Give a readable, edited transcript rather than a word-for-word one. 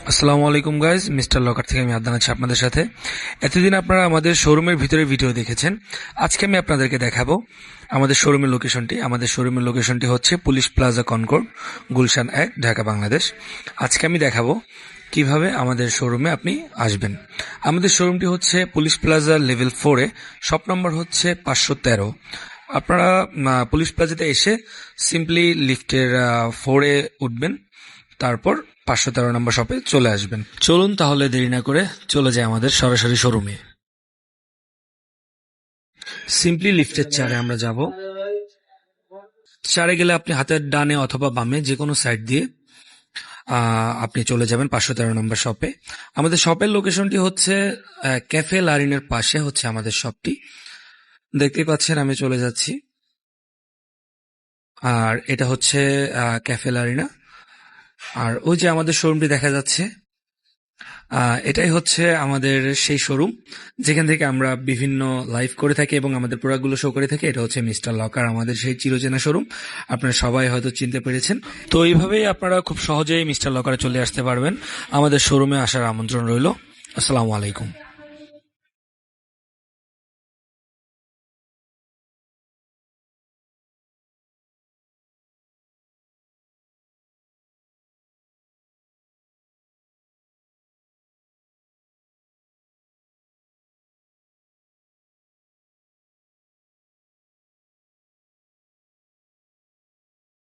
আসসালামু আলাইকুম guys, mister locker থেকে আমি আদনান আছি আপনাদের সাথে। এতদিন আপনারা আমাদের শোরুমের ভিতরে ভিডিও দেখেছেন। আজকে আমি আপনাদেরকে দেখাবো আমাদের শোরুমের লোকেশনটি। আমাদের শোরুমের লোকেশনটি হচ্ছে police plaza Concord, Gulshan 1, Dhaka, Bangladesh. আজকে আমি দেখাবো কিভাবে আমাদের শোরুমে আপনি আসবেন। আমাদের শোরুমটি হচ্ছে পুলিশ প্লাজা লেভেল 4-এ, শপ নম্বর হচ্ছে 513। আপনারা পুলিশ প্লাজাতে এসে সিম্পলি লিফটের 4-এ উঠবেন, তারপর 513 নম্বর শপে চলে আসবেন। চলুন তাহলে দেরি না করে চলে যায় আমাদের সরাসরি শোরুমে। সিম্পলি লিফটের 4-এ আমরা যাব। 4-এ গেলে আপনি হাতের ডানে অথবা বামে যে কোনো সাইড দিয়ে আপনি চলে যাবেন 513 নম্বর শপে। আমাদের শপের লোকেশনটি হচ্ছে ক্যাফে লারিনের পাশে হচ্ছে আমাদের শপটি। দেখতে পাচ্ছেন আমি চলে যাচ্ছি, আর এটা হচ্ছে ক্যাফে লারিনা। আর ওই যে আমাদের শোরুমটি দেখা যাচ্ছে, এটাই হচ্ছে আমাদের সেই শোরুম যেখান থেকে আমরা বিভিন্ন লাইভ করে থাকি এবং আমাদের প্রোডাক্টগুলো শো করে থাকি। এটা হচ্ছে মিস্টার লকার, আমাদের সেই চিরচেনা শোরুম। আপনারা সবাই হয়তো চিনতে পেরেছেন। তো এইভাবেই আপনারা খুব সহজেই মিস্টার লকারে চলে আসতে পারবেন। আমাদের শোরুমে আসার আমন্ত্রণ রইল। আসসালামু আলাইকুম।